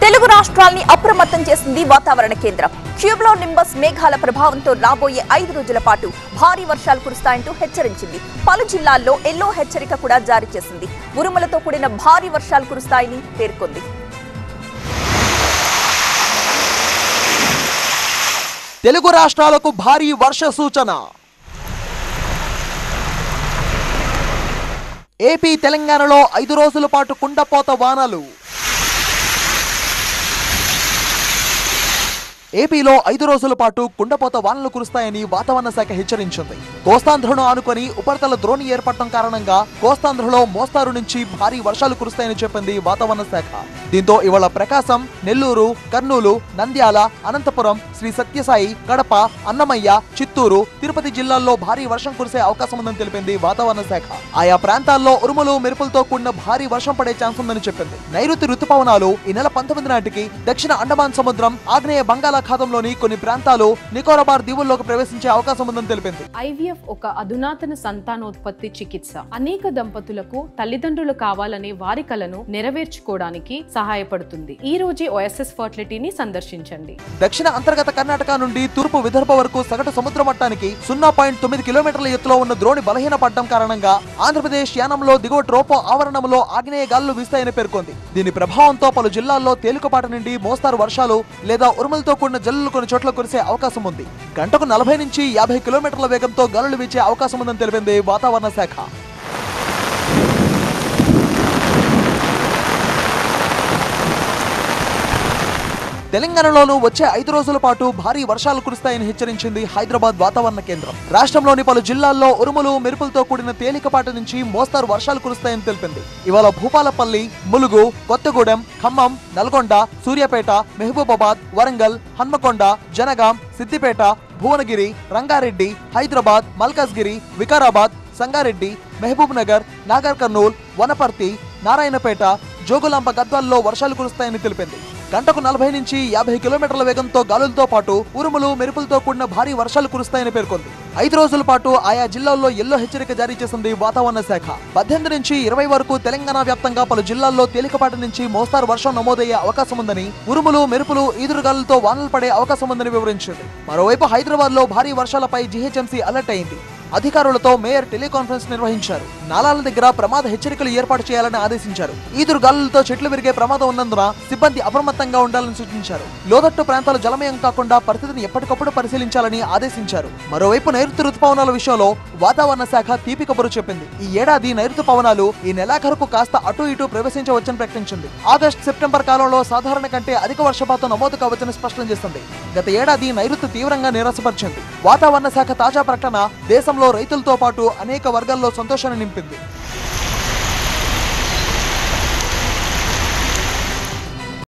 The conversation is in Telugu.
తెలుగు రాష్ట్రాల్ని అప్రమత్తం చేసింది వాతావరణ కేంద్రం. క్యూబ్లో నింబస్ మేఘాల ప్రభావంతో రాబోయే 5 రోజుల పాటు భారీ వర్షాలు కురుస్తాయంటూ హెచ్చరించింది. పలు జిల్లాల్లో ఎల్లో హెచ్చరిక కూడా జారీ చేసింది. ఉరుములతో కూడిన భారీ వర్షాలు కురుస్తాయని పేర్కొంది. తెలుగు రాష్ట్రాలకు భారీ వర్ష సూచన. ఏపీ తెలంగాణలో 5 రోజుల పాటు కుండపోత వానలు. ఏపీలో 5 రోజుల పాటు కుండపోత వానలు కురుస్తాయని వాతావరణ శాఖ హెచ్చరించింది. కోస్తాంధ్రను ఆనుకొని ఉపరితల ద్రోణి ఏర్పడటం కారణంగా కోస్తాంధ్రలో మోస్తారు నుంచి భారీ వర్షాలు కురుస్తాయని చెప్పింది వాతావరణ శాఖ. దీంతో ఇవాళ ప్రకాశం, నెల్లూరు, కర్నూలు, నంద్యాల, అనంతపురం, శ్రీ సత్యసాయి, కడప, అన్నమయ్య, చిత్తూరు, తిరుపతి జిల్లాల్లో భారీ వర్షం కురిసే అవకాశం ఉందని తెలిపింది వాతావరణ శాఖ. ఆయా ప్రాంతాల్లో ఉరుములు, మెరుపులతో కూడిన భారీ వర్షం పడే ఛాన్స్ ఉందని చెప్పింది. నైరుతి రుతుపవనాలు ఈ నెల 19 నాటికి దక్షిణ అండమాన్ సముద్రం, ఆగ్నేయ బంగాళాఖాతంలోని కొన్ని ప్రాంతాలు, నికోబార్ దీవుల్లోకి ప్రవేశించే అవకాశం ఉందని తెలిపింది. IVF ఒక అధునాతన సంతానోత్పత్తి చికిత్స. అనేక దంపతులకు తల్లిదండ్రులు కావాలనే వారి కలను నెరవేర్చుకోవడానికి సహాయపడుతుంది. ఈ రోజే OSS ఫర్టిలిటీని సందర్శించండి. దక్షిణ అంతర్గత కర్ణాటక నుండి తూర్పు విదర్భ వరకు సగటు సముద్ర మట్టానికి 0.9 కిలోమీటర్ల ఎత్తులో ఉన్న ద్రోణి బలహీనపడడం కారణంగా ఆంధ్రప్రదేశ్ యానంలో దిగువ ట్రోపో ఆవరణంలో ఆగ్నేయ గాలులు వీస్తాయని పేర్కొంది. దీని ప్రభావంతో పలు జిల్లాల్లో తేలికపాటి నుండి మోస్తారు వర్షాలు లేదా ఉరుములతో కూడిన జల్లులు కొన్ని చోట్ల కురిసే అవకాశం ఉంది. గంటకు 40 నుంచి 50 కిలోమీటర్ల వేగంతో గాలులు వీచే అవకాశం ఉందని తెలిపింది వాతావరణ శాఖ. తెలంగాణలోనూ వచ్చే 5 రోజుల పాటు భారీ వర్షాలు కురుస్తాయని హెచ్చరించింది హైదరాబాద్ వాతావరణ కేంద్రం. రాష్ట్రంలోని పలు జిల్లాల్లో ఉరుములు, మెరుపులతో కూడిన తేలికపాటి నుంచి మోస్తారు వర్షాలు కురుస్తాయని తెలిపింది. ఇవాళ భూపాలపల్లి, ములుగు, కొత్తగూడెం, ఖమ్మం, నల్గొండ, సూర్యాపేట, మహబూబాబాద్, వరంగల్, హన్మకొండ, జనగాం, సిద్దిపేట, భువనగిరి, రంగారెడ్డి, హైదరాబాద్, మల్కాజ్గిరి, వికారాబాద్, సంగారెడ్డి, మహబూబ్ నగర్, నాగర్ కర్నూల్, వనపర్తి, నారాయణపేట, జోగులాంబ, గద్వాల్లో వర్షాలు కురుస్తాయని తెలిపింది. గంటకు 40 నుంచి 50 కిలోమీటర్ల వేగంతో గాలులతో పాటు ఉరుములు, మెరుపులతో కూడిన భారీ వర్షాలు కురుస్తాయని పేర్కొంది. 5 రోజుల పాటు ఆయా జిల్లాల్లో ఎల్లో హెచ్చరిక జారీ చేసింది వాతావరణ శాఖ. 18 నుంచి 20 వరకు తెలంగాణ వ్యాప్తంగా పలు జిల్లాల్లో తేలికపాటి నుంచి మోస్తారు వర్షం నమోదయ్యే అవకాశం ఉందని, ఉరుములు, మెరుపులు, ఈదురుగాలులతో వానలు పడే అవకాశం ఉందని వివరించింది. మరోవైపు హైదరాబాద్ లో భారీ వర్షాలపై GHMC అలర్ట్ అయింది. అధికారులతో మేయర్ టెలికాన్ఫరెన్స్ నిర్వహించారు. నాలాల దగ్గర ప్రమాద హెచ్చరికలు ఏర్పాటు చేయాలని ఆదేశించారు. ఈదురు గాలులతో చెట్లు విరిగే ప్రమాదం ఉన్నందున సిబ్బంది అప్రమత్తంగా ఉండాలని సూచించారు. లోతట్టు ప్రాంతాలు జలమయం కాకుండా పరిస్థితిని ఎప్పటికప్పుడు పరిశీలించాలని ఆదేశించారు. మరోవైపు నైరుతి రుతుపవనాల విషయంలో వాతావరణ శాఖ తీపి కబురు చెప్పింది. ఈ ఏడాది నైరుతి పవనాలు ఈ నెలాఖరుకు కాస్త అటు ఇటు ప్రవేశించవచ్చని ప్రకటించింది. ఆగస్టు, సెప్టెంబర్ కాలంలో సాధారణ కంటే అధిక వర్షపాతం నమోదు కావచ్చని స్పష్టం చేసింది. గత ఏడాది నైరుతి తీవ్రంగా నిరాశపరిచింది. వాతావరణ శాఖ తాజా ప్రకటన దేశంలో రైతులతో పాటు అనేక వర్గాల్లో సంతోషాన్ని నింపింది.